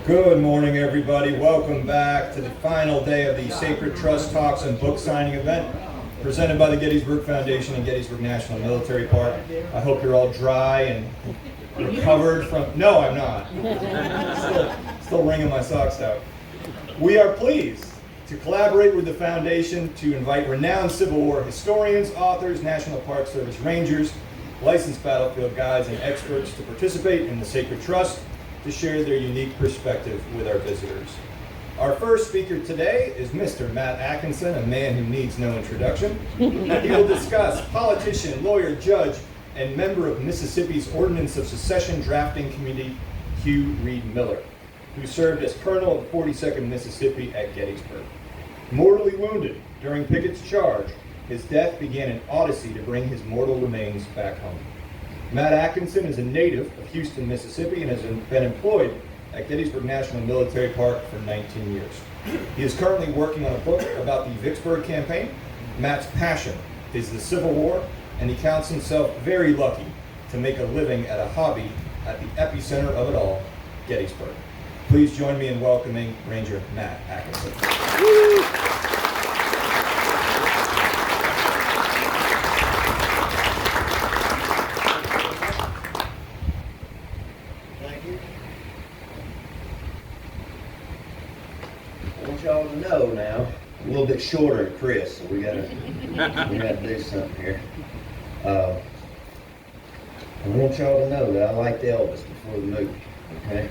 Good morning, everybody. Welcome back to the final day of the Sacred Trust Talks and Book Signing event presented by the Gettysburg Foundation and Gettysburg National Military Park. I hope you're all dry and recovered from... No, I'm not. Still wringing my socks out. We are pleased to collaborate with the Foundation to invite renowned Civil War historians, authors, National Park Service rangers, licensed battlefield guides, and experts to participate in the Sacred Trust to share their unique perspective with our visitors. Our first speaker today is Mr. Matt Atkinson, a man who needs no introduction. He will discuss politician, lawyer, judge, and member of Mississippi's Ordinance of Secession Drafting Committee, Hugh Reed Miller, who served as colonel of the 42nd Mississippi at Gettysburg. Mortally wounded during Pickett's charge, his death began an odyssey to bring his mortal remains back home. Matt Atkinson is a native of Houston, Mississippi, and has been employed at Gettysburg National Military Park for 19 years. He is currently working on a book about the Vicksburg campaign. Matt's passion is the Civil War, and he counts himself very lucky to make a living at a hobby at the epicenter of it all, Gettysburg. Please join me in welcoming Ranger Matt Atkinson. Y'all to know now, I'm a little bit shorter than Chris, so we gotta do something here. I want y'all to know that I liked Elvis before the movie. Okay.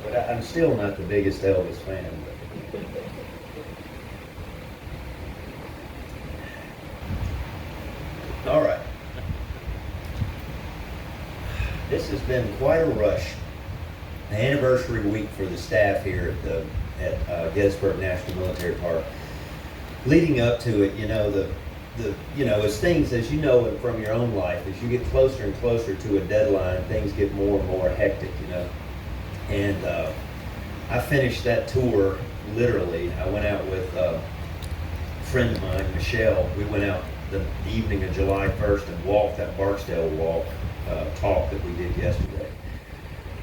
But I'm still not the biggest Elvis fan. But... All right. This has been quite a rush. The anniversary week for the staff here at Gettysburg National Military Park. Leading up to it, as things, as you know from your own life, as you get closer and closer to a deadline, things get more and more hectic, And I finished that tour literally. I went out with a friend of mine, Michelle. We went out the evening of July 1st and walked that Barksdale walk talk that we did yesterday.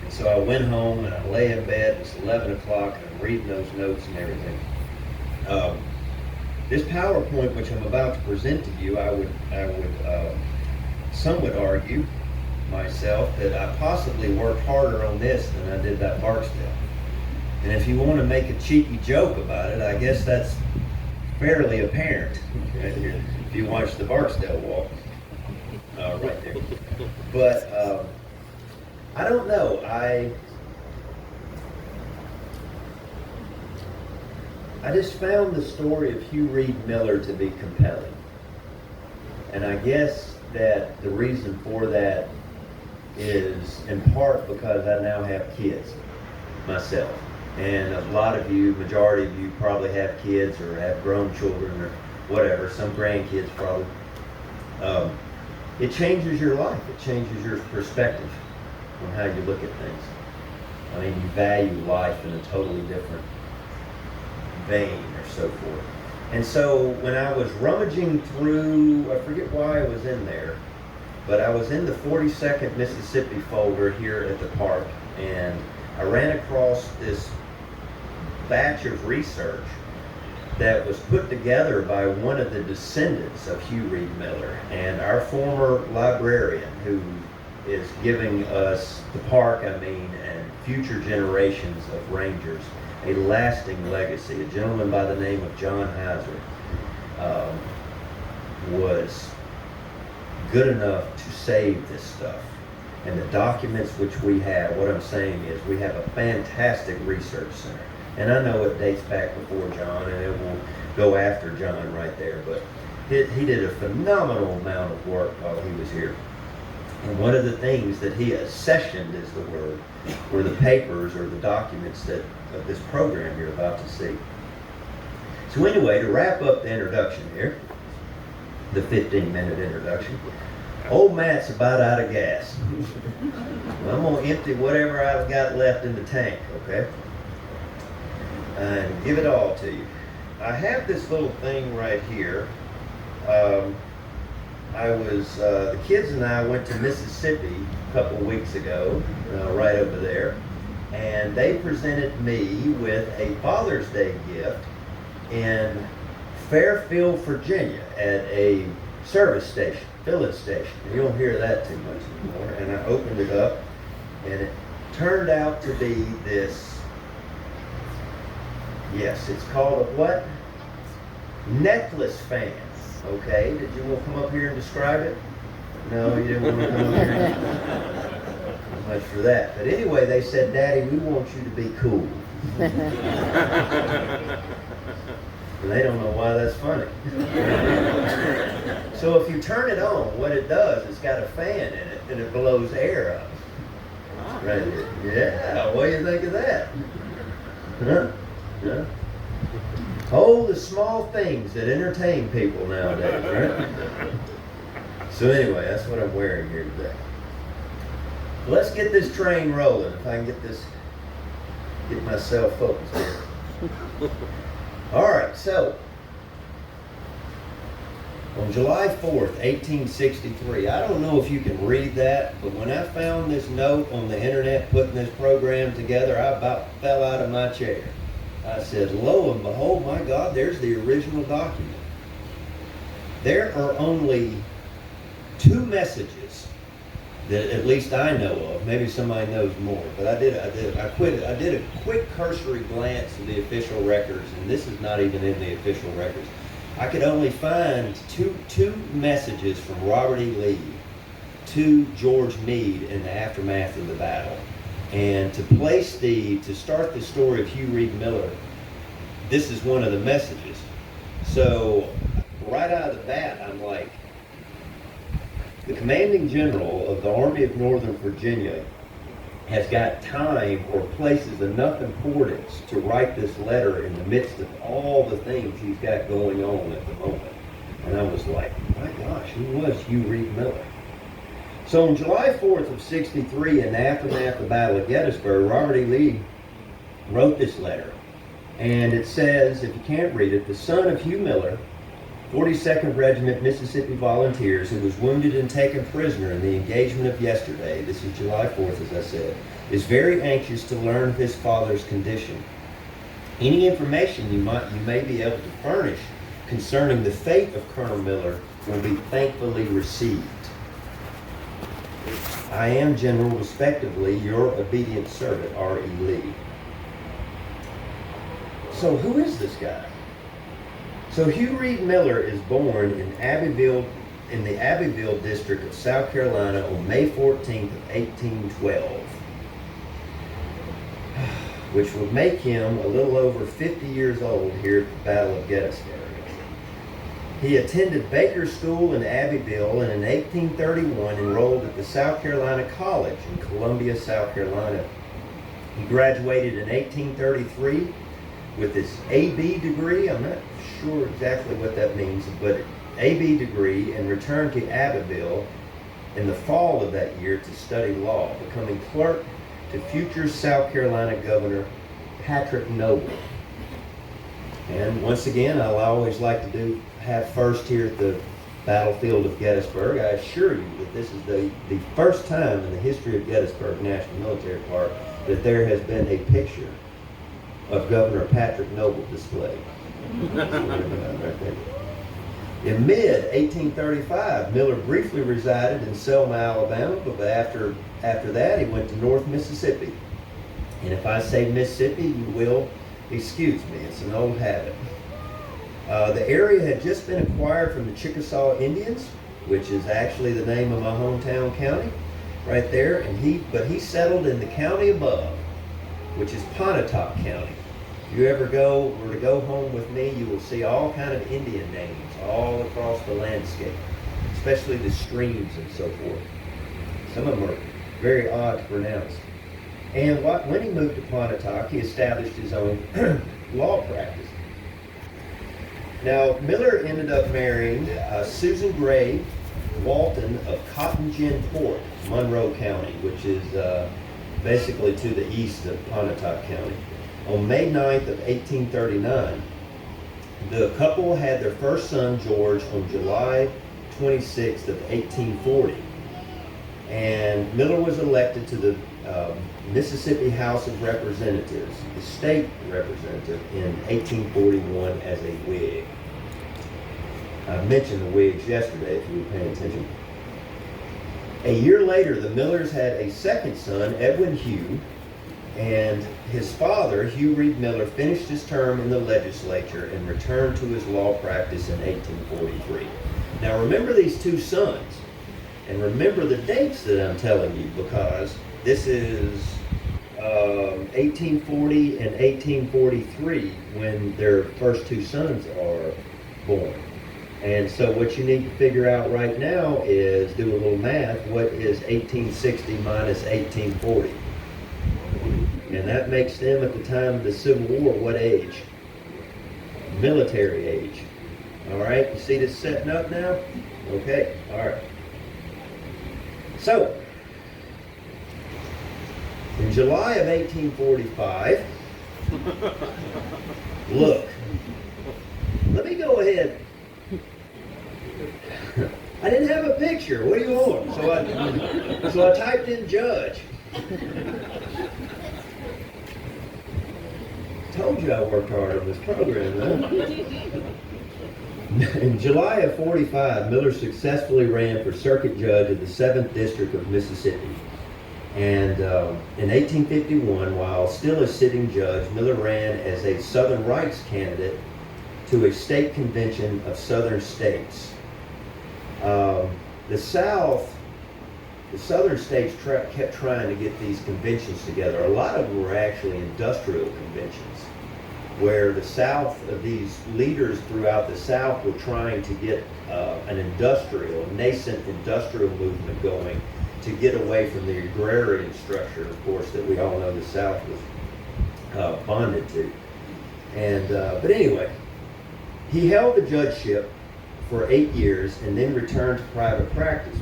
And so I went home and I lay in bed. It's 11 o'clock and I'm reading those notes and everything. This PowerPoint, which I'm about to present to you, some would argue myself that I possibly worked harder on this than I did that Barksdale. And if you want to make a cheeky joke about it, I guess that's fairly apparent if you watch the Barksdale walk right there. But I don't know. I just found the story of Hugh Reed Miller to be compelling. And I guess that the reason for that is in part because I now have kids myself. And a lot of you, majority of you probably have kids or have grown children or whatever, some grandkids probably. It changes your life. It changes your perspective on how you look at things. I mean, you value life in a totally different vein or so forth. And so when I was rummaging through, I forget why I was in there, but I was in the 42nd Mississippi folder here at the park, and I ran across this batch of research that was put together by one of the descendants of Hugh Reed Miller, and our former librarian who is giving us, the park and future generations of rangers, a lasting legacy. A gentleman by the name of John Heiser was good enough to save this stuff. And the documents which we have, what I'm saying is we have a fantastic research center. And I know it dates back before John, and it will go after John right there, but he did a phenomenal amount of work while he was here. And one of the things that he accessioned is the word, were the papers or the documents of this program you're about to see. So anyway, to wrap up the introduction here, the 15-minute introduction, old Matt's about out of gas. Well, I'm going to empty whatever I've got left in the tank, okay? And give it all to you. I have this little thing right here. the kids and I went to Mississippi a couple weeks ago, right over there, and they presented me with a Father's Day gift in Fairfield, Virginia, at a service station, filling station. You don't hear that too much anymore. And I opened it up, and it turned out to be this, yes, it's called a what? Necklace fan. Okay, did you want to come up here and describe it? No, you didn't want to come up here. Not much for that. But anyway, they said, Daddy, we want you to be cool. And they don't know why that's funny. So if you turn it on, what it does, it's got a fan in it, and it blows air up. Right here. Yeah, what do you think of that? Huh? Yeah. Oh, the small things that entertain people nowadays, right? So anyway, that's what I'm wearing here today. Let's get this train rolling. If I can get myself focused here. All right, so on July 4th, 1863, I don't know if you can read that, but when I found this note on the internet putting this program together, I about fell out of my chair. I said, lo and behold, my God, there's the original document. There are only 2 messages that at least I know of. Maybe somebody knows more, but I did a quick cursory glance of the official records, and this is not even in the official records. I could only find two messages from Robert E. Lee to George Meade in the aftermath of the battle. And to start the story of Hugh Reed Miller, this is one of the messages. So right out of the bat, I'm like, the commanding general of the Army of Northern Virginia has got time or places enough importance to write this letter in the midst of all the things he's got going on at the moment. And I was like, my gosh, who was Hugh Reed Miller? So on July 4th of 63, in the aftermath of the Battle of Gettysburg, Robert E. Lee wrote this letter. And it says, if you can't read it, the son of Hugh Miller, 42nd Regiment Mississippi Volunteers, who was wounded and taken prisoner in the engagement of yesterday, this is July 4th, as I said, is very anxious to learn of his father's condition. Any information you may be able to furnish concerning the fate of Colonel Miller will be thankfully received. I am, General, respectively, your obedient servant, R. E. Lee. So who is this guy? So Hugh Reed Miller is born in the Abbeville district of South Carolina on May 14th of 1812, which would make him a little over 50 years old here at the Battle of Gettysburg. He attended Baker School in Abbeville and in 1831 enrolled at the South Carolina College in Columbia, South Carolina. He graduated in 1833 with his A.B. degree. I'm not sure exactly what that means, but A.B. degree, and returned to Abbeville in the fall of that year to study law, becoming clerk to future South Carolina Governor Patrick Noble. And once again, I'll always like to have first here at the battlefield of Gettysburg. I assure you that this is the first time in the history of Gettysburg National Military Park that there has been a picture of Governor Patrick Noble displayed. In mid-1835, Miller briefly resided in Selma, Alabama, but after that he went to North Mississippi. And if I say Mississippi, you will excuse me, it's an old habit. The area had just been acquired from the Chickasaw Indians, which is actually the name of my hometown county, right there. But he settled in the county above, which is Pontotoc County. If you ever were to go home with me, you will see all kind of Indian names all across the landscape, especially the streams and so forth. Some of them are very odd to pronounce. And when he moved to Pontotoc, he established his own law practice. Now, Miller ended up marrying Susan Gray Walton of Cotton Gin Port, Monroe County, which is basically to the east of Pontotoc County. On May 9th of 1839, the couple had their first son, George, on July 26th of 1840. And Miller was elected to the Mississippi House of Representatives, the state representative, in 1841 as a Whig. I mentioned the Whigs yesterday, if you were paying attention. A year later, the Millers had a second son, Edwin Hugh, and his father, Hugh Reed Miller, finished his term in the legislature and returned to his law practice in 1843. Now remember these two sons, and remember the dates that I'm telling you, because this is 1840 and 1843 when their first two sons are born. And so what you need to figure out right now is do a little math. What is 1860 minus 1840? And that makes them at the time of the Civil War what age? Military age. All right, you see this setting up now? Okay, all right. So, in July of 1845, look, let me go ahead. I didn't have a picture. What do you want? So I typed in judge. Told you I worked hard on this program, huh? In July of 45, Miller successfully ran for circuit judge of the 7th District of Mississippi. And in 1851, while still a sitting judge, Miller ran as a Southern rights candidate to a state convention of Southern states. The Southern states kept trying to get these conventions together. A lot of them were actually industrial conventions, where the South, these leaders throughout the South were trying to get a nascent industrial movement going to get away from the agrarian structure, of course, that we all know the South was bonded to. And but anyway, he held the judgeship for 8 years and then returned to private practice.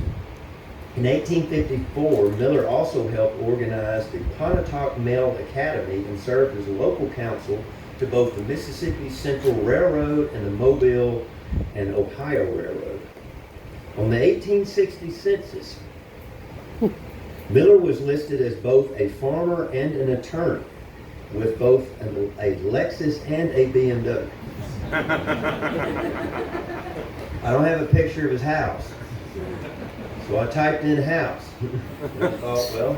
In 1854, Miller also helped organize the Pontotoc Male Academy and served as a local counsel to both the Mississippi Central Railroad and the Mobile and Ohio Railroad. On the 1860 census, Miller was listed as both a farmer and an attorney, with both a Lexus and a BMW. I don't have a picture of his house, so I typed in house. I thought, well,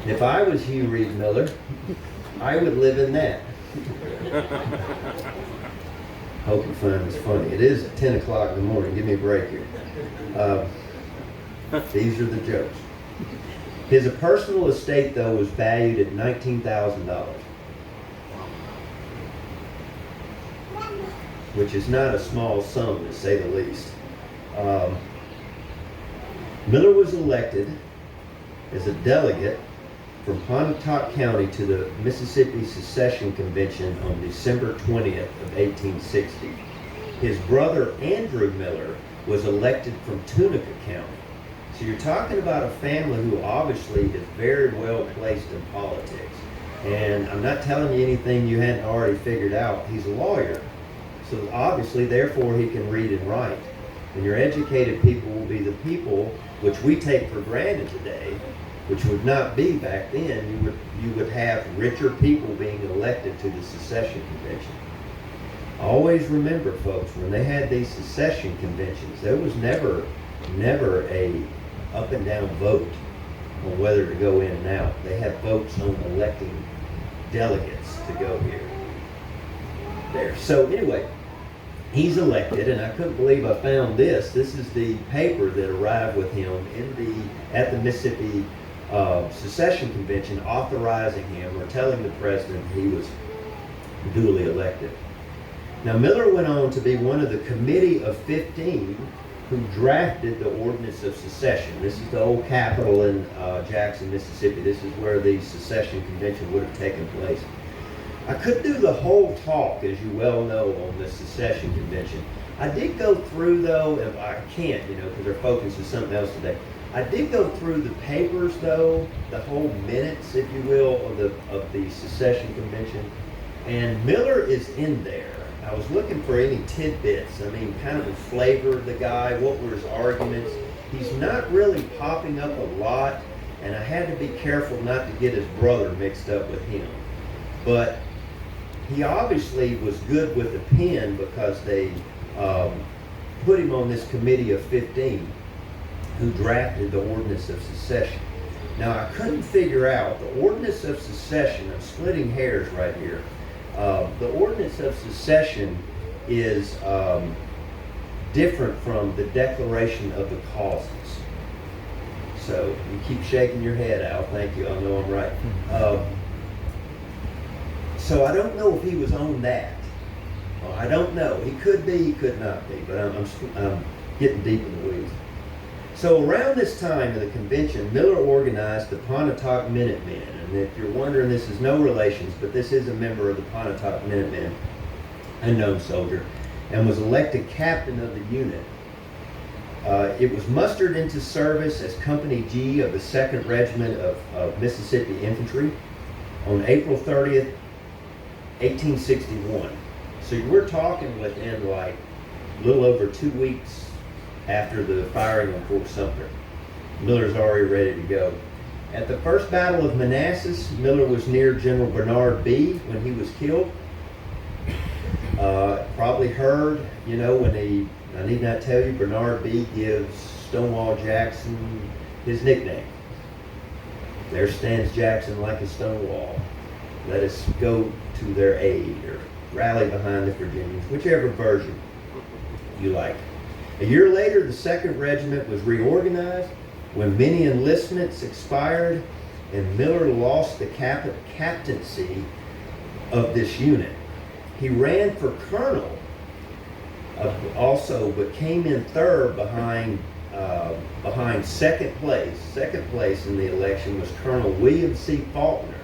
if I was Hugh Reed Miller, I would live in that. Hope you find this funny. It is at 10 o'clock in the morning. Give me a break here. These are the jokes. His personal estate, though, was valued at $19,000, which is not a small sum, to say the least. Miller was elected as a delegate from Pontotoc County to the Mississippi Secession Convention on December 20th of 1860. His brother, Andrew Miller, was elected from Tunica County. So you're talking about a family who obviously is very well placed in politics. And I'm not telling you anything you hadn't already figured out. He's a lawyer. So obviously, therefore, he can read and write. And your educated people will be the people which we take for granted today, which would not be back then. You would have richer people being elected to the secession convention. Always remember, folks, when they had these secession conventions, there was never a up and down vote on whether to go in and out. They had votes on electing delegates to go here. There. So anyway, he's elected, and I couldn't believe I found this. This is the paper that arrived with him at the Mississippi Secession Convention, authorizing him or telling the president he was duly elected. Now, Miller went on to be one of the committee of 15 who drafted the Ordinance of Secession. This is the old Capitol in Jackson, Mississippi. This is where the Secession Convention would have taken place. I could do the whole talk, as you well know, on the Secession Convention. I did go through, though, and I can't, because our focus is something else today. I did go through the papers, though, the whole minutes, if you will, of the Secession Convention, and Miller is in there. I was looking for any tidbits. I mean, kind of the flavor of the guy. What were his arguments? He's not really popping up a lot, and I had to be careful not to get his brother mixed up with him. But he obviously was good with the pen because they put him on this committee of 15 who drafted the Ordinance of Secession. Now, I couldn't figure out the Ordinance of Secession. I'm splitting hairs right here. The Ordinance of Secession is different from the Declaration of the Causes. So you keep shaking your head, Al. Thank you. I know I'm right. So I don't know if he was on that. I don't know. He could be, he could not be. But I'm getting deep in the weeds. So around this time of the convention, Miller organized the Pontotoc Minutemen. And if you're wondering, this is no relations, but this is a member of the Pontotoc Minutemen, unknown soldier, and was elected captain of the unit. It was mustered into service as Company G of the 2nd Regiment of Mississippi Infantry on April 30th, 1861. So we're talking within like a little over 2 weeks after the firing of Fort Sumter. Miller's already ready to go. At the First Battle of Manassas, Miller was near General Bernard B. when he was killed. Probably heard, you know, when I need not tell you, Bernard B. gives Stonewall Jackson his nickname. There stands Jackson like a stone wall. Let us go to their aid, or rally behind the Virginians, whichever version you like. A year later, the 2nd Regiment was reorganized when many enlistments expired, and Miller lost the captaincy of this unit. He ran for colonel also, but came in third behind second place. Second place in the election was Colonel William C. Faulkner,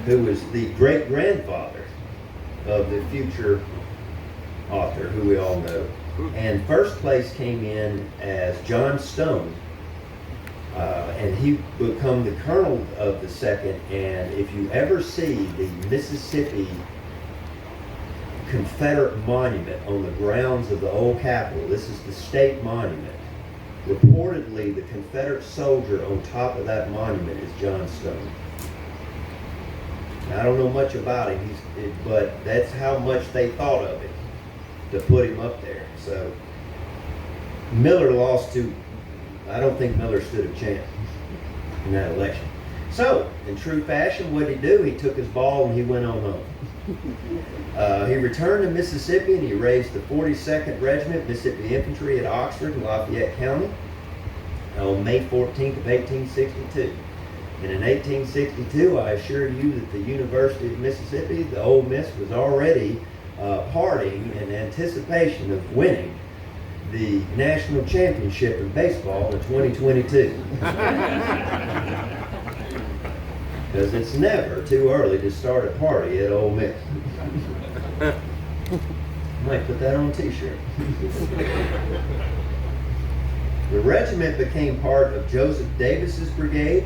who was the great-grandfather of the future author, who we all know. And first place came in as John Stone, and he became the colonel of the 2nd. And if you ever see the Mississippi Confederate monument on the grounds of the old Capitol, this is the state monument. Reportedly, the Confederate soldier on top of that monument is John Stone. Now, I don't know much about him, but that's how much they thought of him to put him up there. So Miller lost to, I don't think Miller stood a chance in that election. So, in true fashion, what did he do? He took his ball and he went on home. He returned to Mississippi and he raised the 42nd Regiment Mississippi Infantry at Oxford in Lafayette County on May 14th of 1862. And in 1862, I assure you that the University of Mississippi, the Ole Miss, was already partying in anticipation of winning the national championship in baseball in 2022. Because it's never too early to start a party at Ole Miss. Might put that on a t-shirt. The regiment became part of Joseph Davis's brigade.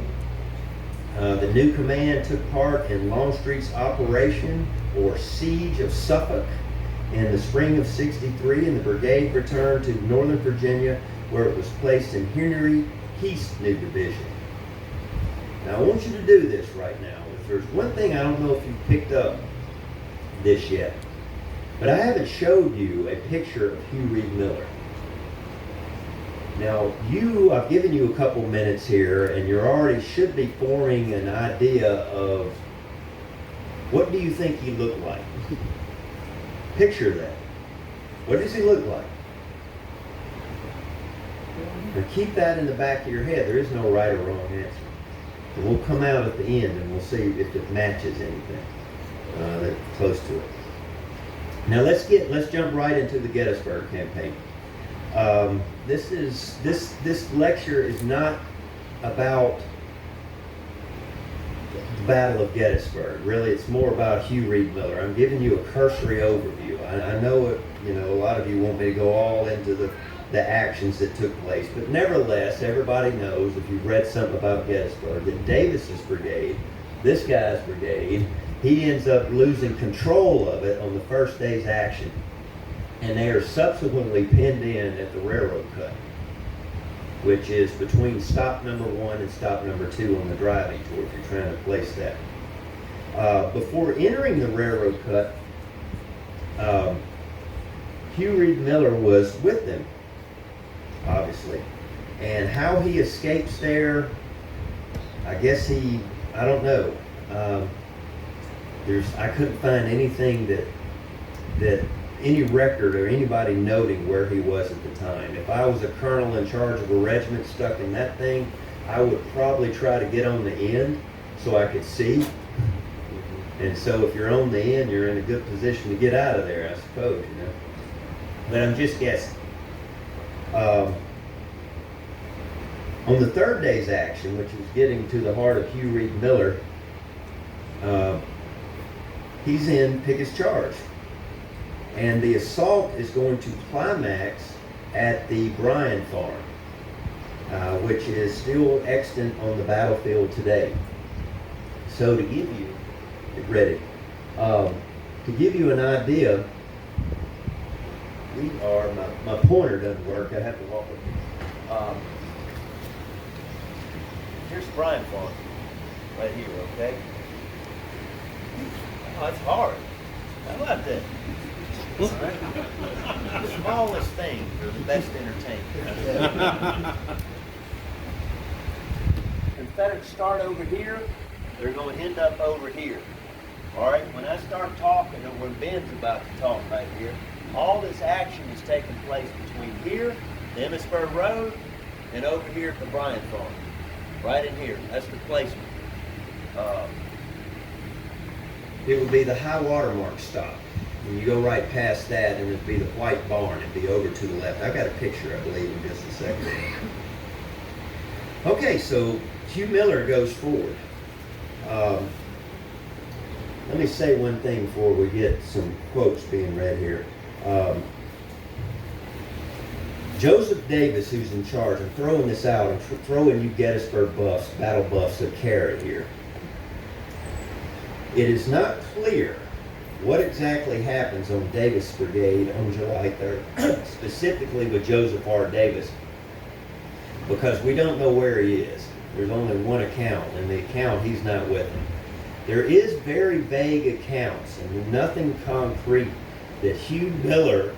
The new command took part in Longstreet's operation, or Siege of Suffolk, in the spring of '63, and the brigade returned to Northern Virginia, where it was placed in Henry Heast's new division. Now, I want you to do this right now. If there's one thing, I don't know if you've picked up this yet, but I haven't showed you a picture of Hugh Reed Miller. Now, I've given you a couple minutes here, and you already should be forming an idea of what do you think he looked like? Picture that. What does he look like? Now keep that in the back of your head. There is no right or wrong answer. And we'll come out at the end and we'll see if it matches anything that's close to it. Now let's jump right into the Gettysburg campaign. This lecture is not about the Battle of Gettysburg. Really, it's more about Hugh Reed Miller. I'm giving you a cursory overview. I know a lot of you want me to go all into the actions that took place, but nevertheless, everybody knows, if you've read something about Gettysburg, that Davis's brigade, this guy's brigade, he ends up losing control of it on the first day's action, and they are subsequently pinned in at the railroad cut, which is between stop number 1 and stop number 2 on the driving tour, if you're trying to place that. Before entering the railroad cut, Hugh Reed Miller was with them, obviously. And how he escapes there, I guess I don't know. I couldn't find anything that any record or anybody noting where he was at the time. If I was a colonel in charge of a regiment stuck in that thing, I would probably try to get on the end so I could see. And so if you're on the end, you're in a good position to get out of there, I suppose, you know. But I'm just guessing. On the third day's action, which was getting to the heart of Hugh Reed Miller, he's in Pickett's Charge. And the assault is going to climax at the Bryan Farm, which is still extant on the battlefield today. So to give you, to give you an idea, my pointer doesn't work, I have to walk with it. Here's Bryan Farm, right here, okay? Oh, it's hard. How about that? All right. The smallest things are the best entertainment. Confederates start over here, they're going to end up over here. All right, when I start talking, or when Ben's about to talk right here, all this action is taking place between here, the Emmitsburg Road, and over here at the Bryan Farm. Right in here. That's the placement. It would be the high watermark stop. When you go right past that, and it'd be the white barn. It'd be over to the left. I've got a picture, I believe, in just a second. Okay, so Hugh Miller goes forward. Let me say one thing before we get some quotes being read here. Joseph Davis, who's in charge, I'm throwing this out, I'm throwing you Gettysburg buffs, battle buffs a carrot here. It is not clear what exactly happens on Davis Brigade on July 3rd, specifically with Joseph R. Davis, because we don't know where he is. There's only one account, and the account he's not with him. There is very vague accounts and nothing concrete that Hugh Miller,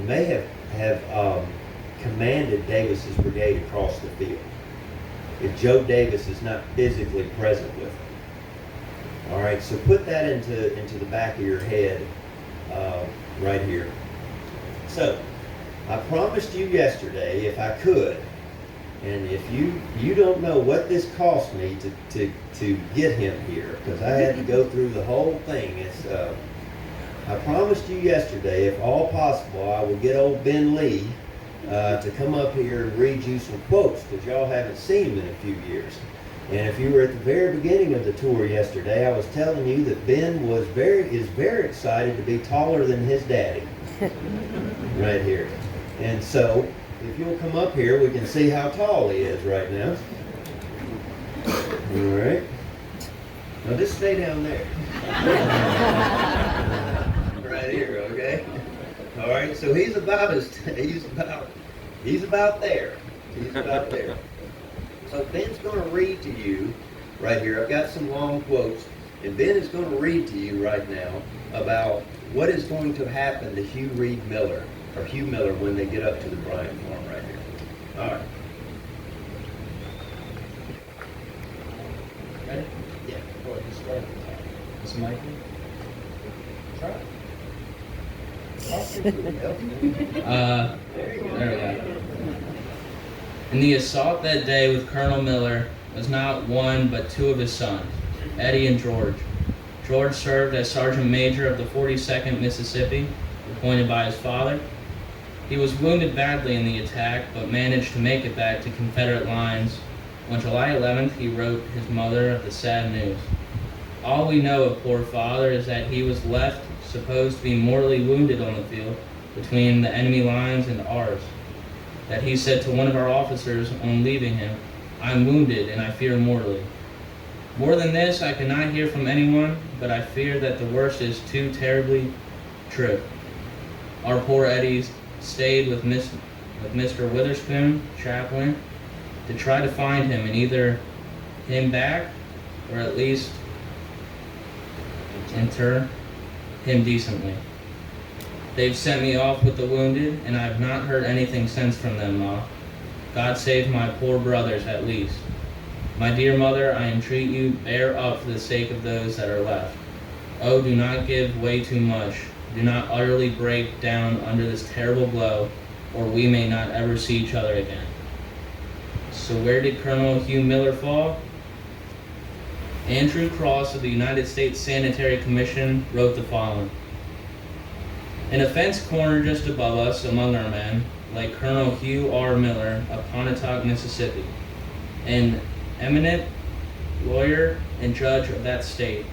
may have commanded Davis's brigade across the field if Joe Davis is not physically present with him. All right, so put that into the back of your head right here. So I promised you yesterday, if I could, and if you don't know what this cost me to get him here, because I had to go through the whole thing. I promised you yesterday, if all possible, I will get old Ben Lee to come up here and read you some quotes, because y'all haven't seen him in a few years. And if you were at the very beginning of the tour yesterday, I was telling you that Ben is very excited to be taller than his daddy, right here. And so, if you'll come up here, we can see how tall he is right now. All right. Now just stay down there. Right here, okay? All right, so he's about there. He's about there. So Ben's going to read to you right here. I've got some long quotes, and Ben is going to read to you right now about what is going to happen to Hugh Miller when they get up to the Bryan Farm right here. All right. Ready? Yeah. Go ahead. Just start. Is Mike? Try it. There we go. In the assault that day with Colonel Miller was not one but two of his sons, Eddie and George. George served as Sergeant Major of the 42nd Mississippi, appointed by his father. He was wounded badly in the attack, but managed to make it back to Confederate lines. On July 11th, he wrote his mother of the sad news. All we know of poor father is that he was left, supposed to be mortally wounded on the field, between the enemy lines and ours. That he said to one of our officers on leaving him, "I'm wounded and I fear mortally." More than this, I cannot hear from anyone, but I fear that the worst is too terribly true. Our poor Eddies stayed with Mr. Witherspoon, chaplain, to try to find him and either him back or at least inter him decently. They've sent me off with the wounded, and I have not heard anything since from them, Ma. God save my poor brothers at least. My dear mother, I entreat you, bear up for the sake of those that are left. Oh, do not give way too much. Do not utterly break down under this terrible blow, or we may not ever see each other again. So where did Colonel Hugh Miller fall? Andrew Cross of the United States Sanitary Commission wrote the following. In a fence corner just above us, among our men, lay Colonel Hugh R. Miller of Pontotoc, Mississippi, an eminent lawyer and judge of that state,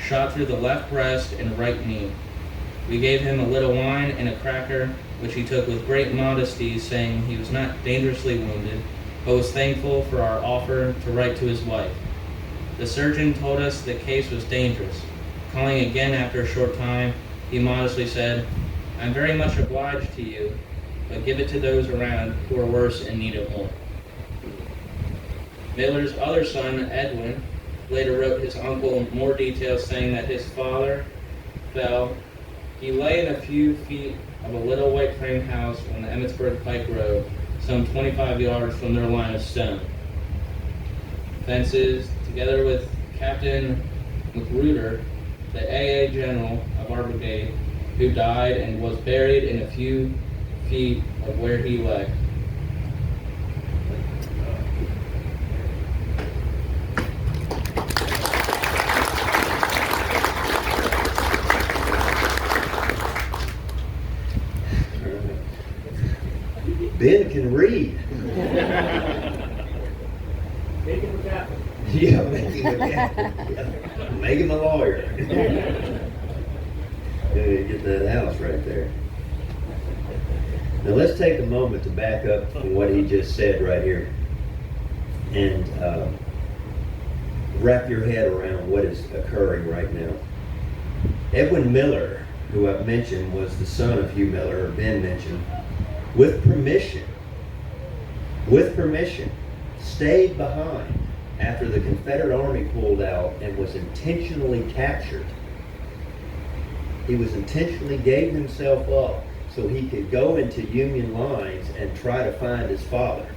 shot through the left breast and right knee. We gave him a little wine and a cracker, which he took with great modesty, saying he was not dangerously wounded, but was thankful for our offer to write to his wife. The surgeon told us the case was dangerous. Calling again after a short time, he modestly said, I'm very much obliged to you, but give it to those around who are worse and need it more. Miller's other son, Edwin, later wrote his uncle more details, saying that his father fell. He lay in a few feet of a little white frame house on the Emmitsburg Pike Road, some 25 yards from their line of stone. Fences, together with Captain Magruder, the AA general of our brigade, who died and was buried in a few feet of where he lay. Ben can read. Make him a captain. Yeah, make him a captain. Yeah. Make him a lawyer. Get that house right there. Now let's take a moment to back up from what he just said right here and wrap your head around what is occurring right now. Edwin Miller, who I've mentioned, was the son of Hugh Miller, or Ben mentioned, with permission, stayed behind after the Confederate Army pulled out and was intentionally captured. He was intentionally gave himself up so he could go into Union lines and try to find his father,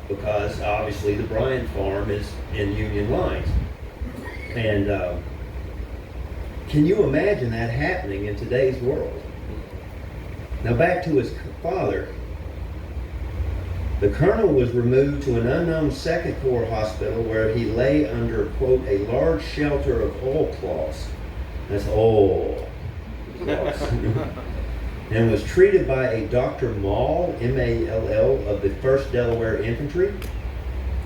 because obviously the Bryan farm is in Union lines. And can you imagine that happening in today's world? Now back to his father. The colonel was removed to an unknown Second Corps hospital where he lay under, quote, a large shelter of oilcloths. That's oil. And was treated by a Dr. Mall, M-A-L-L, of the 1st Delaware Infantry.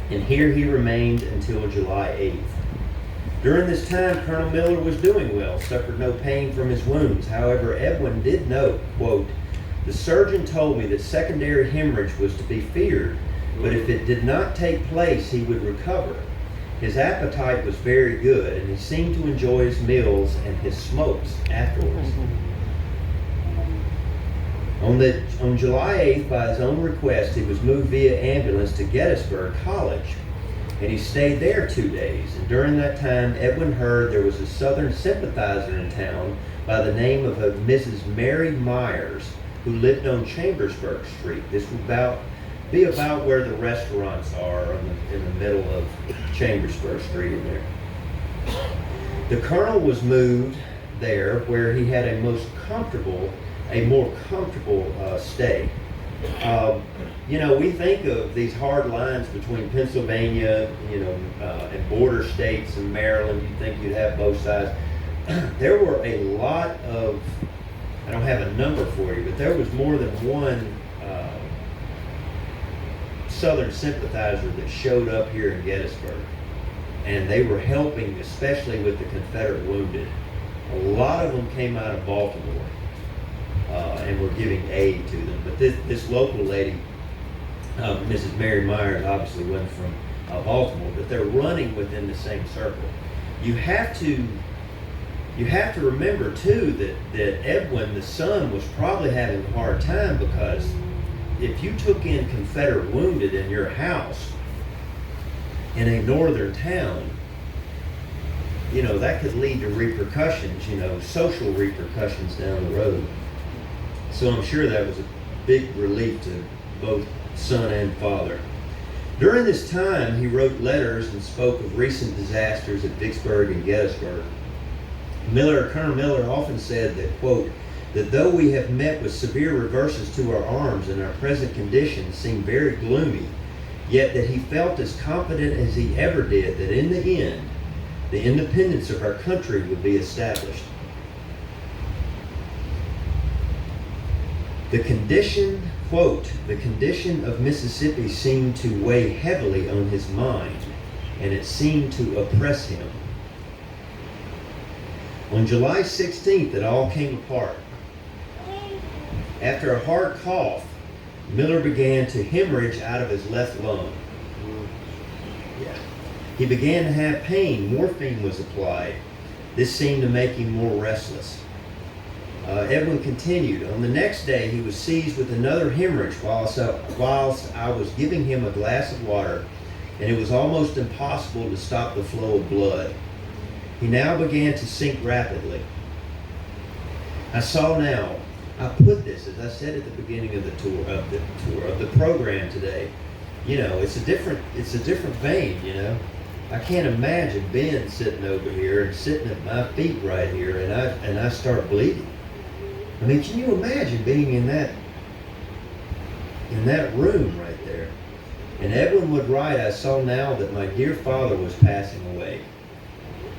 And here he remained until July 8th. During this time, Colonel Miller was doing well, suffered no pain from his wounds. However, Edwin did note, quote, the surgeon told me that secondary hemorrhage was to be feared, but if it did not take place, he would recover. His appetite was very good, and he seemed to enjoy his meals and his smokes afterwards. On July 8th, by his own request, he was moved via ambulance to Gettysburg College, and he stayed there 2 days. And during that time, Edwin heard there was a Southern sympathizer in town by the name of a Mrs. Mary Myers, who lived on Chambersburg Street. This would be about where the restaurants are in the middle of Chambersburg Street in there. The colonel was moved there where he had a more comfortable stay. We think of these hard lines between Pennsylvania, and border states and Maryland. You'd think you'd have both sides. There were a lot of, I don't have a number for you, but there was more than one Southern sympathizer that showed up here in Gettysburg. And they were helping, especially with the Confederate wounded. A lot of them came out of Baltimore and were giving aid to them. But this local lady, Mrs. Mary Myers, obviously wasn't from Baltimore, but they're running within the same circle. You have to remember too that Edwin, the son, was probably having a hard time, because if you took in Confederate wounded in your house in a northern town, that could lead to repercussions, social repercussions down the road. So I'm sure that was a big relief to both son and father. During this time, he wrote letters and spoke of recent disasters at Vicksburg and Gettysburg. Colonel Miller often said that, quote, that though we have met with severe reverses to our arms and our present condition seemed very gloomy, yet that he felt as confident as he ever did that in the end, the independence of our country would be established. The condition, quote, the condition of Mississippi seemed to weigh heavily on his mind, and it seemed to oppress him. On July 16th, it all came apart. After a hard cough, Miller began to hemorrhage out of his left lung. He began to have pain. Morphine was applied. This seemed to make him more restless. Edwin continued. On the next day, he was seized with another hemorrhage whilst I was giving him a glass of water, and it was almost impossible to stop the flow of blood. He now began to sink rapidly. I put this, as I said at the beginning of the program today, it's a different vein, I can't imagine Ben sitting over here and sitting at my feet right here, and I start bleeding. I mean, can you imagine being in that room right there? And Edwin would write, I saw now that my dear father was passing away,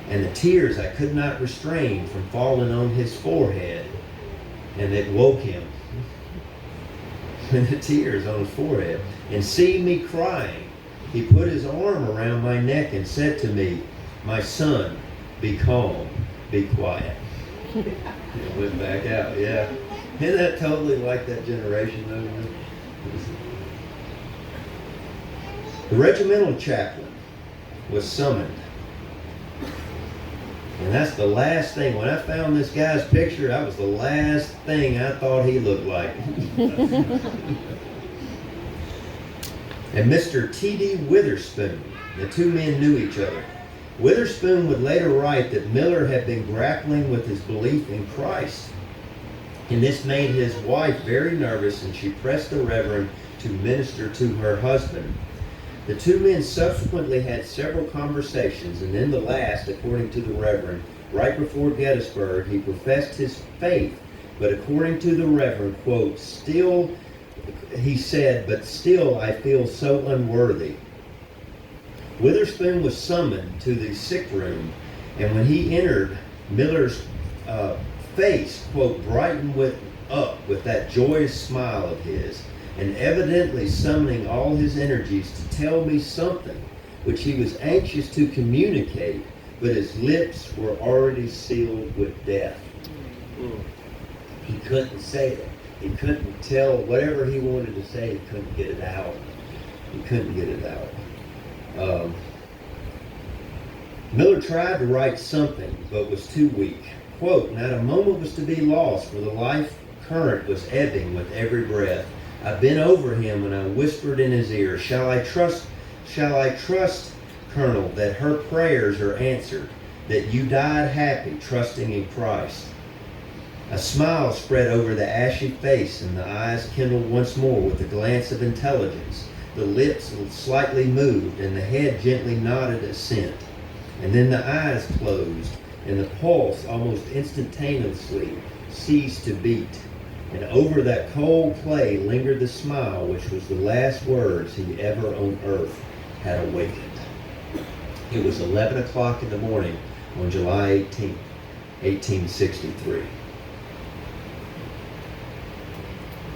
and the tears I could not restrain from falling on his forehead, and it woke him. And the tears on his forehead. And seeing me crying, he put his arm around my neck and said to me, my son, be calm, be quiet. It went back out, yeah. Isn't that totally like that generation though? The regimental chaplain was summoned. And that's the last thing. When I found this guy's picture, that was the last thing I thought he looked like. And Mr. T.D. Witherspoon, the two men knew each other. Witherspoon would later write that Miller had been grappling with his belief in Christ. And this made his wife very nervous, and she pressed the Reverend to minister to her husband. The two men subsequently had several conversations, and in the last, according to the Reverend, right before Gettysburg, he professed his faith, but according to the Reverend, quote, he said, but still I feel so unworthy. Witherspoon was summoned to the sick room, and when he entered, Miller's face, quote, brightened up with that joyous smile of his, and evidently summoning all his energies to tell me something which he was anxious to communicate, but his lips were already sealed with death. He couldn't say it. He couldn't tell whatever he wanted to say. He couldn't get it out. Miller tried to write something, but was too weak. Quote, not a moment was to be lost, for the life current was ebbing with every breath. I bent over him and I whispered in his ear, shall I trust, Colonel, that her prayers are answered, that you died happy, trusting in Christ? A smile spread over the ashy face, and the eyes kindled once more with a glance of intelligence. The lips slightly moved, and the head gently nodded assent. And then the eyes closed, and the pulse almost instantaneously ceased to beat. And over that cold clay lingered the smile which was the last words he ever on earth had awakened. It was 11 o'clock in the morning on July 18th, 1863.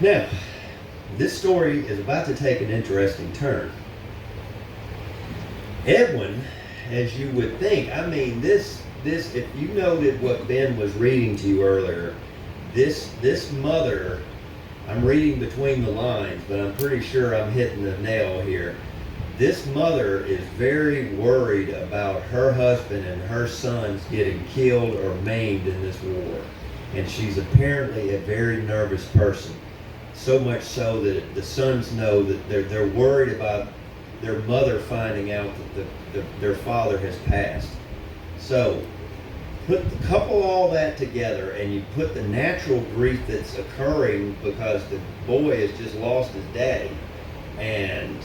Now, this story is about to take an interesting turn. Edwin, as you would think, I mean, this, if you noted what Ben was reading to you earlier, this mother, I'm reading between the lines, but I'm pretty sure I'm hitting the nail here. this mother is very worried about her husband and her sons getting killed or maimed in this war. And she's apparently a very nervous person. So much so that the sons know that they're worried about their mother finding out that their father has passed. So, couple all that together, and you put the natural grief that's occurring because the boy has just lost his daddy. And,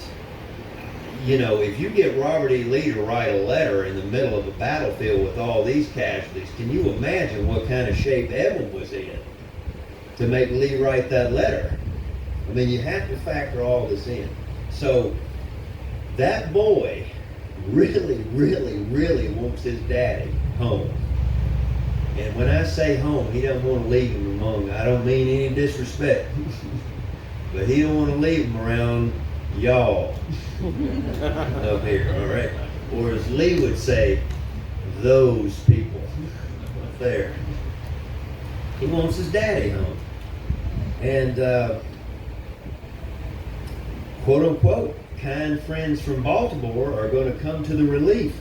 you know, if you get Robert E. Lee to write a letter in the middle of a battlefield with all these casualties, can you imagine what kind of shape Edwin was in to make Lee write that letter? I mean, you have to factor all this in. So, that boy really, really, really wants his daddy home. And when I say home, he doesn't want to leave him among, I don't mean any disrespect, but he don't want to leave him around y'all up here, all right? Or as Lee would say, those people up there. He wants his daddy home. And quote unquote, kind friends from Baltimore are going to come to the relief.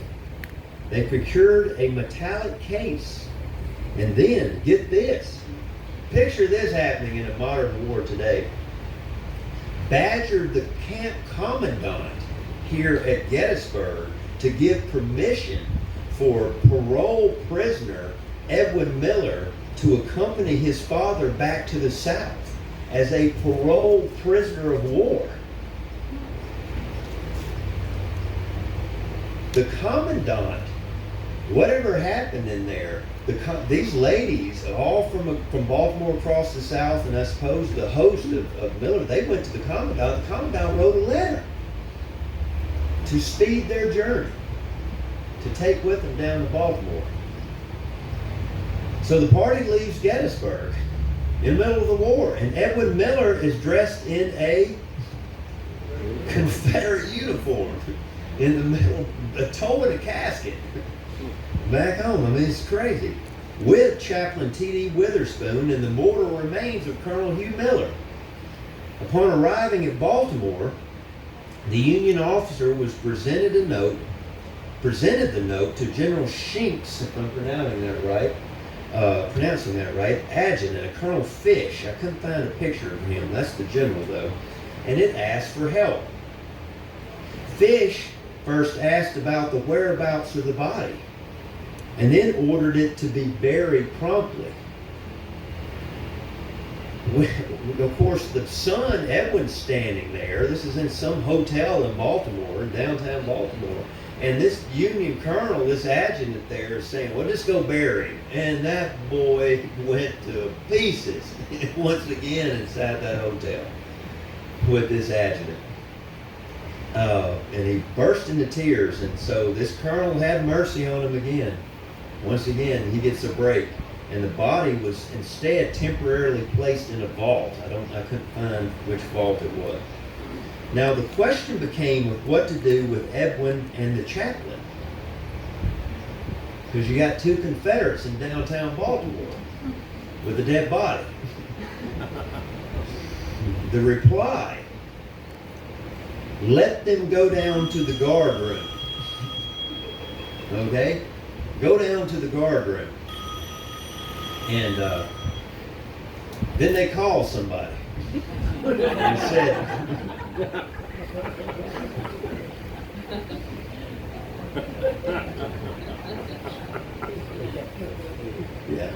They procured a metallic case. And then, get this, picture this happening in a modern war today. Badgered the camp commandant here at Gettysburg to give permission for parole prisoner Edwin Miller to accompany his father back to the South as a parole prisoner of war. The commandant, whatever happened in there, these ladies, all from Baltimore across the South, and I suppose the host of Miller, they went to the commandant. The commandant wrote a letter to speed their journey, to take with them down to Baltimore. So the party leaves Gettysburg in the middle of the war, and Edwin Miller is dressed in a Confederate uniform in the middle, towing a casket back home. I mean, it's crazy. With Chaplain T.D. Witherspoon and the mortal remains of Colonel Hugh Miller. Upon arriving at Baltimore, the Union officer was presented the note to General Shinks, if I'm pronouncing that right, adjutant, and Colonel Fish. I couldn't find a picture of him. That's the general, though. And it asked for help. Fish first asked about the whereabouts of the body, and then ordered it to be buried promptly. Of course, the son, Edwin's standing there. This is in some hotel in Baltimore, in downtown Baltimore. And this Union colonel, this adjutant there, is saying, well, just go bury him. And that boy went to pieces once again inside that hotel with this adjutant. And he burst into tears. And so this colonel had mercy on him again. Once again, he gets a break, and the body was instead temporarily placed in a vault. I couldn't find which vault it was. Now the question became with what to do with Edwin and the chaplain, because you got two Confederates in downtown Baltimore with a dead body. The reply: let them go down to the guard room. Okay? Go down to the guard room. And then they called somebody and said, yeah.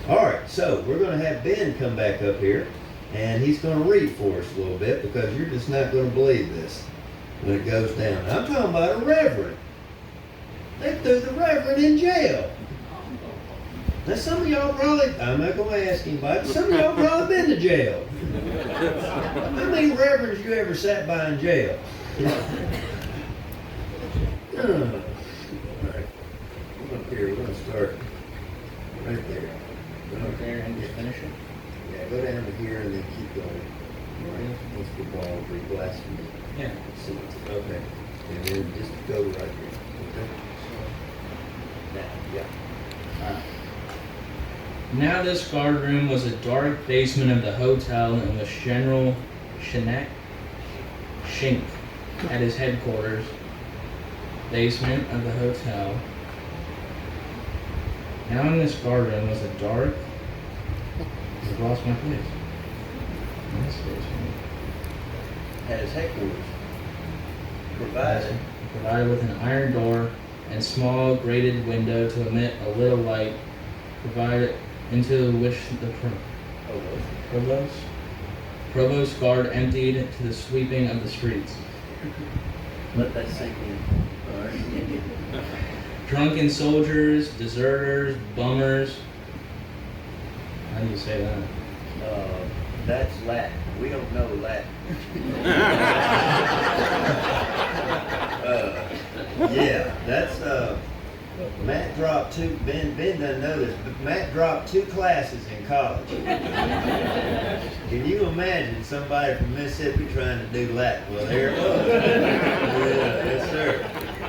All right, so we're going to have Ben come back up here, and he's going to read for us a little bit, because you're just not going to believe this when it goes down. I'm talking about a reverend. They threw the reverend in jail. Now some of y'all probably, I'm not going to ask anybody, but some of y'all probably been to jail. How many reverends you ever sat by in jail? All right. Come up here, we're going to start right there. Go up there and just finish it. Yeah, go down to here and then keep going. All right. What's the ball? Three blasphemy. Yeah. Okay. And then just go right here. Okay. Now, yeah. Now this guard room was a dark basement of the hotel, and was General Shink at his headquarters, basement of the hotel. Now in this guard room was a dark. I've lost my place. Nice basement. At his headquarters. Provided with an iron door and small grated window to emit a little light, provided into which the provost guard emptied to the sweeping of the streets. Let that sink in. All right. Drunken soldiers, deserters, bummers. How do you say that? That's Latin. We don't know Latin. Yeah, that's Matt dropped two. Ben doesn't know this, but Matt dropped 2 classes in college. Can you imagine somebody from Mississippi trying to do Latin? Well, there it was. Yeah, yes, sir.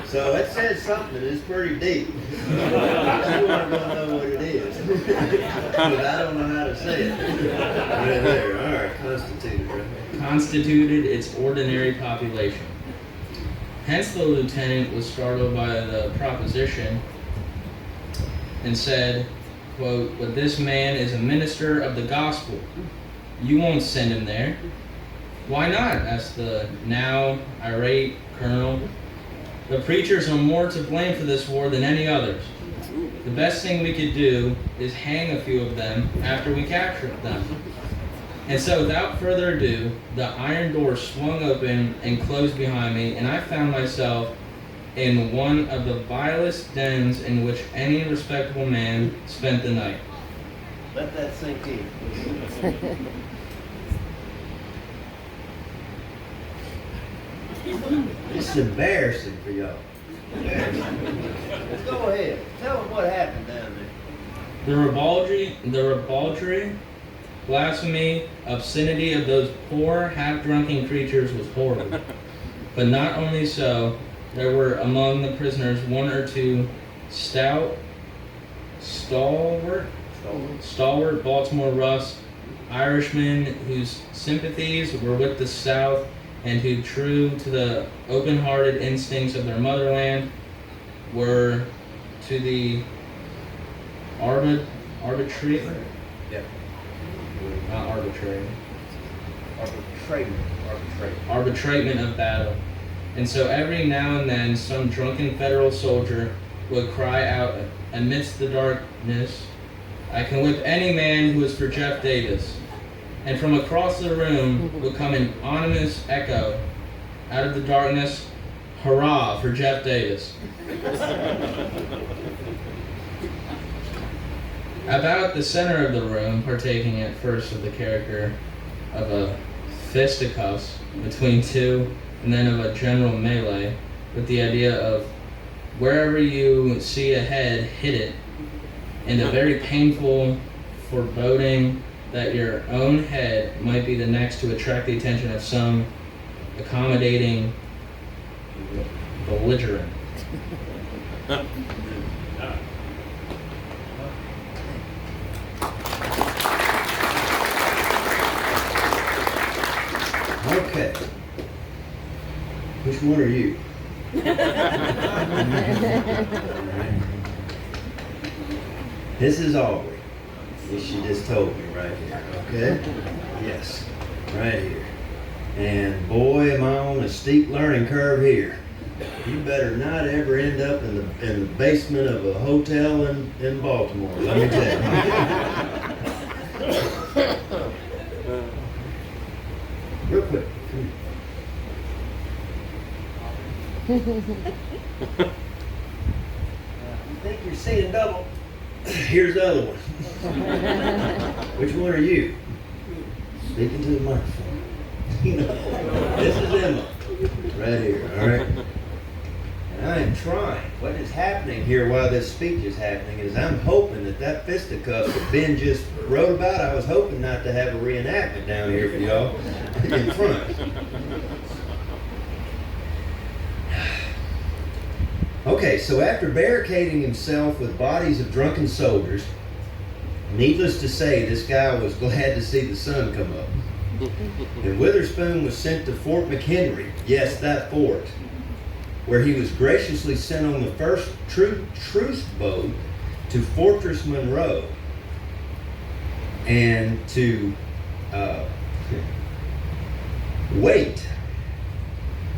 So it says something that's pretty deep. You aren't gonna know what it is, but I don't know how to say it. Right there. All right, constituted. Right? Constituted its ordinary population. Hence the lieutenant was startled by the proposition and said, quote, "But this man is a minister of the gospel. You won't send him there." "Why not?" asked the now irate colonel. "The preachers are more to blame for this war than any others. The best thing we could do is hang a few of them after we capture them." And so without further ado, the iron door swung open and closed behind me, and I found myself in one of the vilest dens in which any respectable man spent the night. Let that sink in. It's embarrassing for y'all. Let's go ahead. Tell them what happened down there. The ribaldry, blasphemy, obscenity of those poor, half-drunken creatures was horrible. But not only so, there were among the prisoners 1 or 2 stalwart Baltimore roughs, Irishmen whose sympathies were with the South and who, true to the open-hearted instincts of their motherland, were to the arbitrary. Yeah. Not arbitrary. Arbitrament Of battle. And so every now and then some drunken federal soldier would cry out amidst the darkness, "I can whip any man who is for Jeff Davis." And from across the room would come an ominous echo out of the darkness, "Hurrah for Jeff Davis." About the center of the room, partaking at first of the character of a fisticuffs between 2 and then of a general melee, with the idea of wherever you see a head, hit it, and a very painful foreboding that your own head might be the next to attract the attention of some accommodating belligerent. Okay. Which one are you? This is Aubrey. This she just told me right here. Okay? Yes. Right here. And boy, am I on a steep learning curve here. You better not ever end up in the basement of a hotel in Baltimore, let me tell you. Real quick. You think you're seeing double? Here's the other one. Which one are you? Speaking to the microphone. This is Emma. Right here, all right? And I am trying. What is happening here while this speech is happening is I'm hoping that fisticuffs that Ben just wrote about, I was hoping not to have a reenactment down here for y'all in front. Okay, so after barricading himself with bodies of drunken soldiers, needless to say, this guy was glad to see the sun come up. And Witherspoon was sent to Fort McHenry, yes, that fort, where he was graciously sent on the first truce boat to Fortress Monroe, and to wait.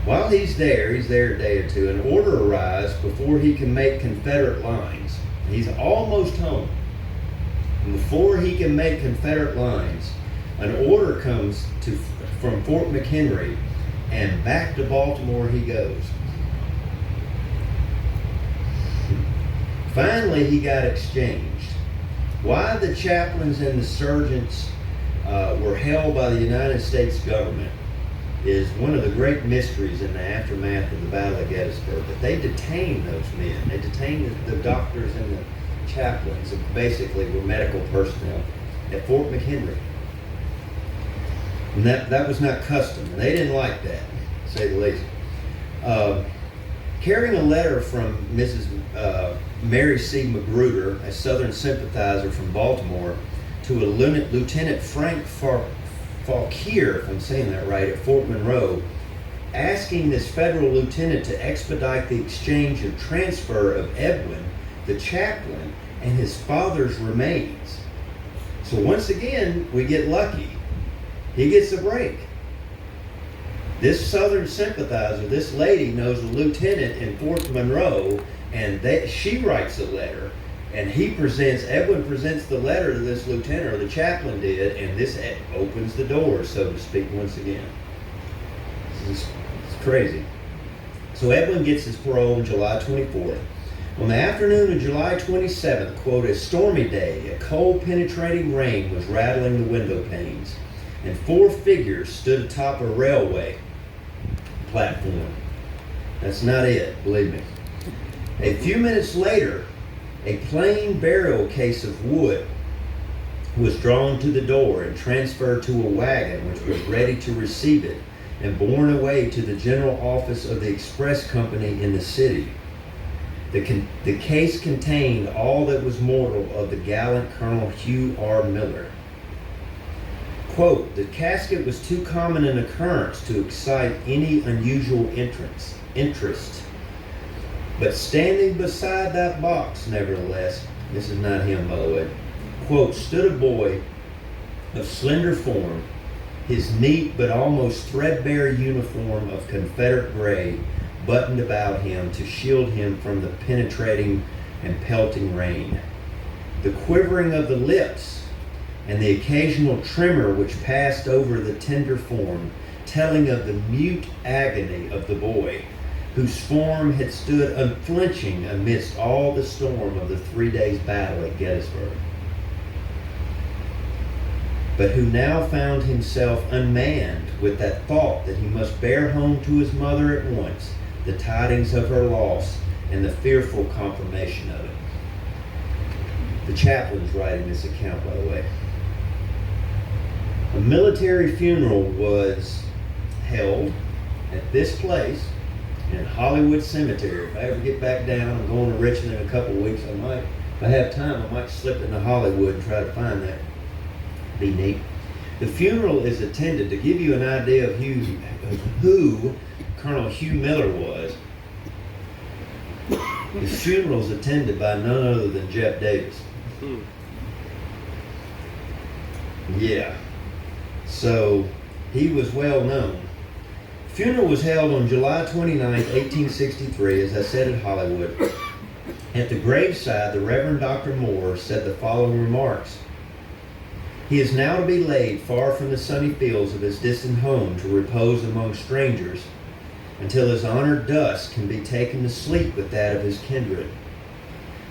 While he's there a day or two, an order arrives before he can make Confederate lines. He's almost home. And before he can make Confederate lines, an order comes from Fort McHenry, and back to Baltimore he goes. Finally, he got exchanged. Why the chaplains and the sergeants were held by the United States government is one of the great mysteries in the aftermath of the Battle of Gettysburg. But they detained those men. They detained the doctors and the chaplains, and basically were medical personnel at Fort McHenry. And that was not custom. And they didn't like that, to say the least. Carrying a letter from Mrs. Mary C. Magruder, a Southern sympathizer from Baltimore, to a Lieutenant Frank Fauquier, if I'm saying that right, at Fort Monroe, asking this federal lieutenant to expedite the exchange and transfer of Edwin, the chaplain, and his father's remains. So once again, we get lucky. He gets a break. This Southern sympathizer, this lady, knows a lieutenant in Fort Monroe, and she writes a letter, and Edwin presents the letter to this lieutenant, or the chaplain did, and this opens the door, so to speak, once again. It's crazy. So Edwin gets his parole on July 24th. On the afternoon of July 27th, quote, a stormy day, a cold penetrating rain was rattling the window panes, and 4 figures stood atop a railway platform. That's not it, believe me. A few minutes later, a plain burial case of wood was drawn to the door and transferred to a wagon which was ready to receive it and borne away to the general office of the express company in the city. The case contained all that was mortal of the gallant Colonel Hugh R. Miller. Quote, the casket was too common an occurrence to excite any unusual interest. But standing beside that box, nevertheless, this is not him, by the way, quote, stood a boy of slender form, his neat but almost threadbare uniform of Confederate gray buttoned about him to shield him from the penetrating and pelting rain. The quivering of the lips and the occasional tremor which passed over the tender form, telling of the mute agony of the boy, whose form had stood unflinching amidst all the storm of the 3 days' battle at Gettysburg, but who now found himself unmanned with that thought that he must bear home to his mother at once the tidings of her loss and the fearful confirmation of it. The chaplain's writing this account, by the way. A military funeral was held at this place in Hollywood Cemetery. If I ever get back down, I'm going to Richmond in a couple of weeks. If I have time, I might slip into Hollywood and try to find that. Be neat. The funeral is attended, to give you an idea of who Colonel Hugh Miller was. The funeral is attended by none other than Jeff Davis. Yeah. So he was well known. Funeral was held on July 29, 1863, as I said, at Hollywood. At the graveside, the Reverend Dr. Moore said the following remarks. He is now to be laid far from the sunny fields of his distant home to repose among strangers until his honored dust can be taken to sleep with that of his kindred.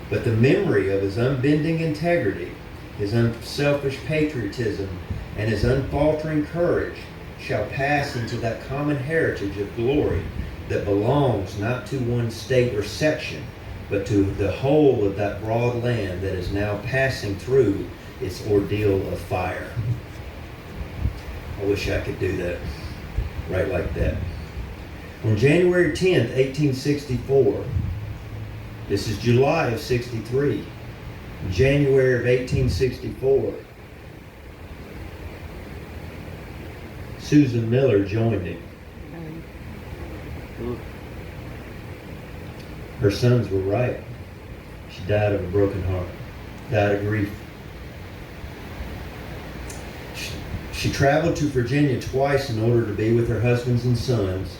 But the memory of his unbending integrity, his unselfish patriotism, and his unfaltering courage shall pass into that common heritage of glory that belongs not to one state or section, but to the whole of that broad land that is now passing through its ordeal of fire. I wish I could do that, right like that. On January 10th, 1864, this is July of 63, January of 1864, Susan Miller joined him. Her sons were right. She died of a broken heart, died of grief. She traveled to Virginia twice in order to be with her husbands and sons.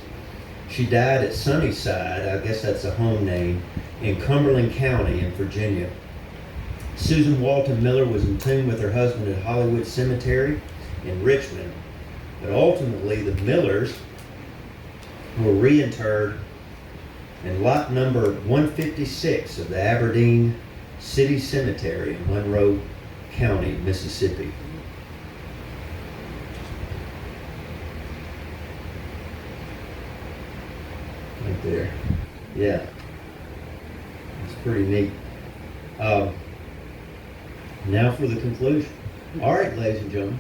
She died at Sunnyside, I guess that's a home name, in Cumberland County in Virginia. Susan Walton Miller was entombed with her husband at Hollywood Cemetery in Richmond. But ultimately, the Millers were reinterred in lot number 156 of the Aberdeen City Cemetery in Monroe County, Mississippi. Right there. Yeah. It's pretty neat. Now for the conclusion. All right, ladies and gentlemen.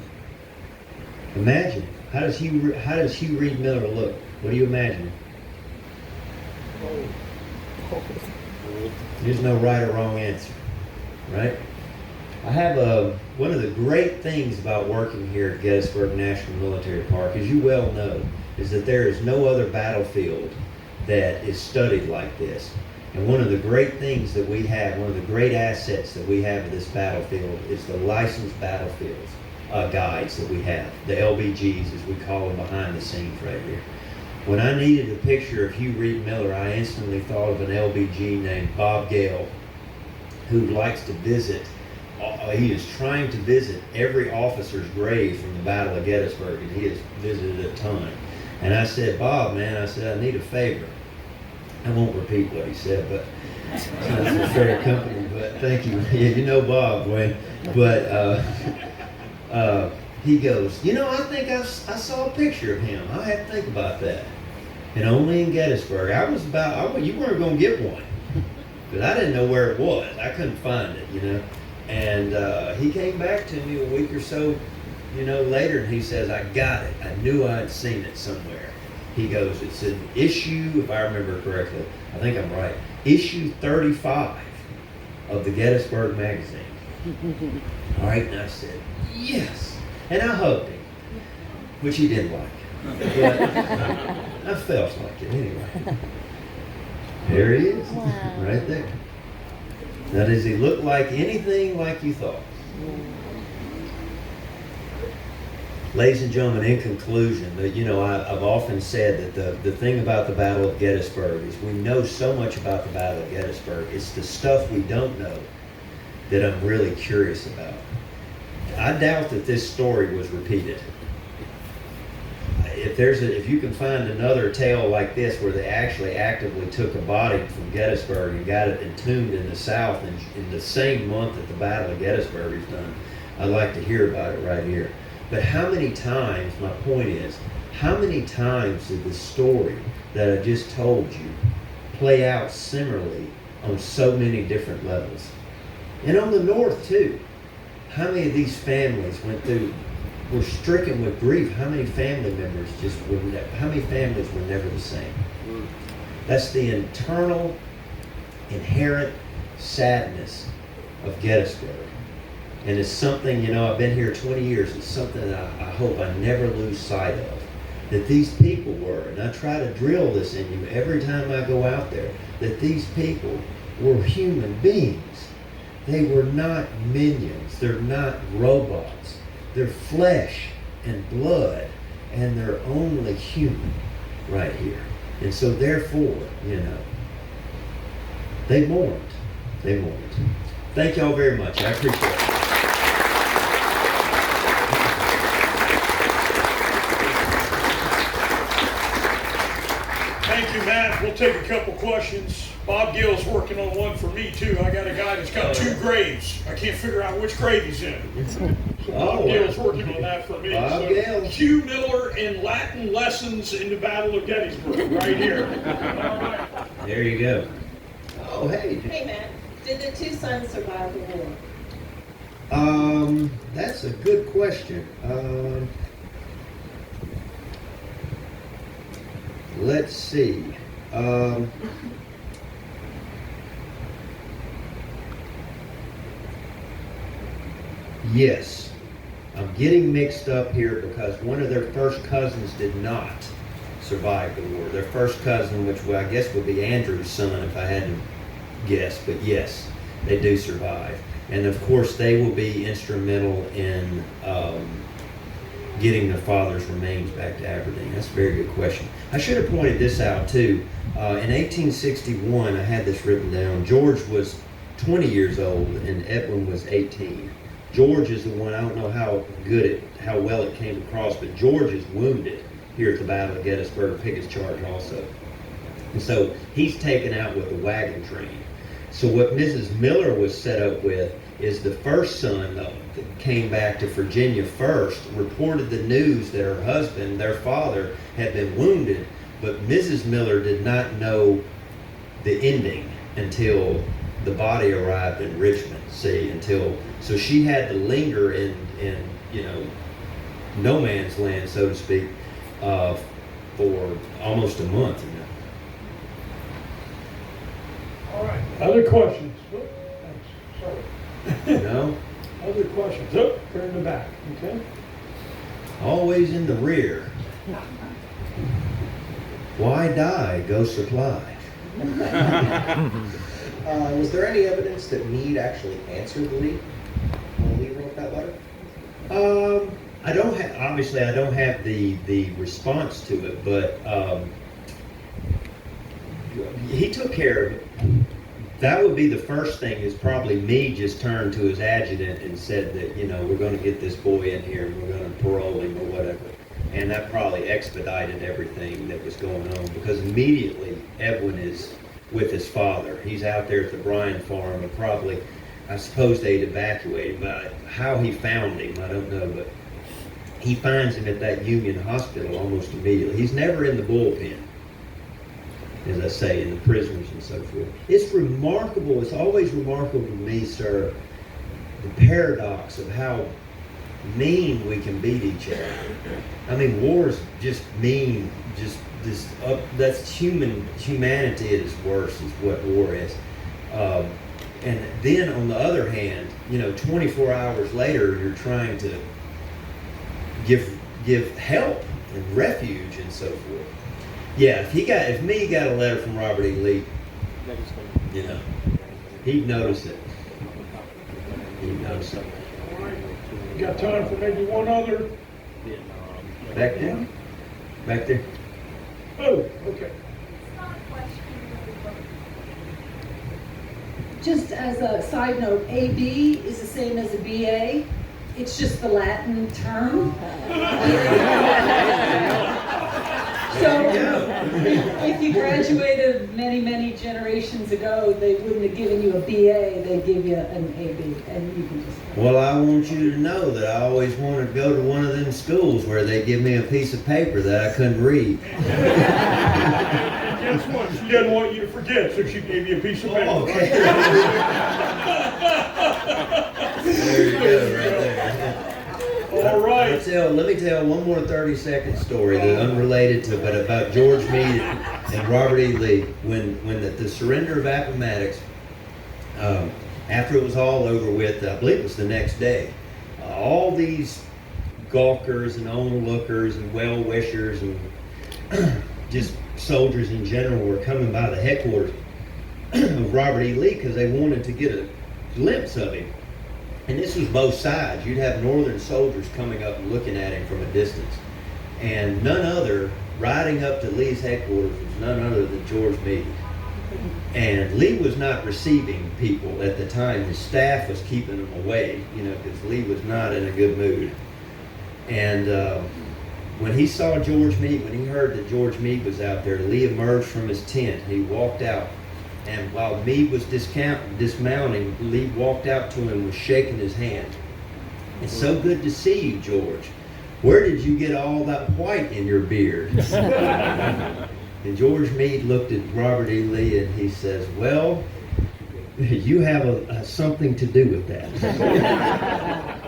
Imagine, how does Hugh Reed Miller look? What do you imagine? There's no right or wrong answer, right? I have one of the great things about working here at Gettysburg National Military Park, as you well know, is that there is no other battlefield that is studied like this. And one of the great things that we have, one of the great assets that we have at this battlefield is the licensed battlefields guides that we have, the LBGs as we call them behind the scenes right here. When I needed a picture of Hugh Reed Miller, I instantly thought of an LBG named Bob Gale, who likes to visit. He is trying to visit every officer's grave from the Battle of Gettysburg, and he has visited a ton. And I said, Bob, man, I said, I need a favor. I won't repeat what he said, but it's not a fair company, but thank you. Yeah, you know Bob, Wayne. But he goes, I think I saw a picture of him. I had to think about that. And only in Gettysburg. You weren't going to get one. But I didn't know where it was. I couldn't find it, And he came back to me a week or so, later, and he says, I got it. I knew I'd seen it somewhere. He goes, it's an issue, if I remember correctly, I think I'm right, issue 35 of the Gettysburg magazine. All right, and I said, yes. And I hugged him, which he didn't like. But I felt like it anyway. There he is, right there. Now, does he look like anything like you thought? Ladies and gentlemen, in conclusion, I've often said that the thing about the Battle of Gettysburg is we know so much about the Battle of Gettysburg. It's the stuff we don't know that I'm really curious about. I doubt that this story was repeated. If you can find another tale like this where they actually actively took a body from Gettysburg and got it entombed in the South in the same month that the Battle of Gettysburg is done, I'd like to hear about it right here. But how many times, my point is, how many times did the story that I just told you play out similarly on so many different levels? And on the North too. How many of these families were stricken with grief? How many family members how many families were never the same? That's the internal, inherent sadness of Gettysburg. And it's something, I've been here 20 years, it's something that I hope I never lose sight of. That these people were, and I try to drill this in you every time I go out there, that these people were human beings. They were not minions. They're not robots. They're flesh and blood, and they're only human right here. And so therefore, they mourned. They mourned. Thank y'all very much. I appreciate it. Thank you, Matt. We'll take a couple questions. Bob Gill's working on one for me, too. I got a guy that's got 2 graves. I can't figure out which grave he's in. So Bob Gill's working on that for me. Bob Gill. Hugh Miller in Latin lessons in the Battle of Gettysburg, right here. All right. There you go. Oh, hey. Hey, Matt. Did the 2 sons survive the war? That's a good question. Let's see. Yes. I'm getting mixed up here because one of their first cousins did not survive the war. Their first cousin, which I guess would be Andrew's son if I had to guess, but yes, they do survive. And of course, they will be instrumental in getting their father's remains back to Aberdeen. That's a very good question. I should have pointed this out too. In 1861, I had this written down. George was 20 years old and Edwin was 18. George is the one, I don't know how well it came across, but George is wounded here at the Battle of Gettysburg, Pickett's charge also. And so he's taken out with the wagon train. So what Mrs. Miller was set up with is the first son that came back to Virginia first, reported the news that her husband, their father, had been wounded, but Mrs. Miller did not know the ending until the body arrived in Richmond, so she had to linger in no man's land, so to speak, for almost a month. All right, other questions? Oh, thanks. Sorry. No? Other questions? Oh, they're in the back, okay? Always in the rear. Why die? Go supply. Was there any evidence that Meade actually answered Lee when Lee wrote that letter? I don't have the response to it, but he took care of it. That would be the first thing, is probably Meade just turned to his adjutant and said that, we're going to get this boy in here and we're going to parole him or whatever. And that probably expedited everything that was going on, because immediately Edwin is with his father. He's out there at the Bryan farm, and probably, I suppose they'd evacuate him. How he found him, I don't know, but he finds him at that Union hospital almost immediately. He's never in the bullpen, as I say, in the prisoners and so forth. It's remarkable, it's always remarkable to me, sir, the paradox of how mean we can beat each other. I mean, war's just mean, just this, that's humanity at its worst is what war is. And then on the other hand, 24 hours later, you're trying to give help and refuge and so forth. Yeah, if me got a letter from Robert E. Lee, he'd notice it. He'd notice it. All right. You got time for maybe one other? Back there? Back there? Oh, okay. Just as a side note, AB is the same as a BA. It's just the Latin term. So if you graduated many, many generations ago, they wouldn't have given you a BA, they'd give you an AB, and you can just... Well, I want you to know that I always wanted to go to one of them schools where they give me a piece of paper that I couldn't read. Guess what? She didn't want you to forget, so she gave you a piece of paper. Oh, okay. There you go, right there. All right. Let me tell one more 30-second story that's unrelated to, but about George Meade and Robert E. Lee. When the surrender of Appomattox, after it was all over with, I believe it was the next day, all these gawkers and onlookers and well-wishers and just soldiers in general were coming by the headquarters of Robert E. Lee because they wanted to get a glimpse of him. And this was both sides. You'd have Northern soldiers coming up and looking at him from a distance. And none other, riding up to Lee's headquarters, was none other than George Meade. And Lee was not receiving people at the time. His staff was keeping them away, because Lee was not in a good mood. And when he saw George Meade, when he heard that George Meade was out there, Lee emerged from his tent. He walked out. And while Meade was dismounting, Lee walked out to him and was shaking his hand. It's so good to see you, George. Where did you get all that white in your beard? And George Meade looked at Robert E. Lee and he says, well, you have something to do with that.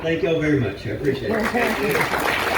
Thank y'all very much. I appreciate it.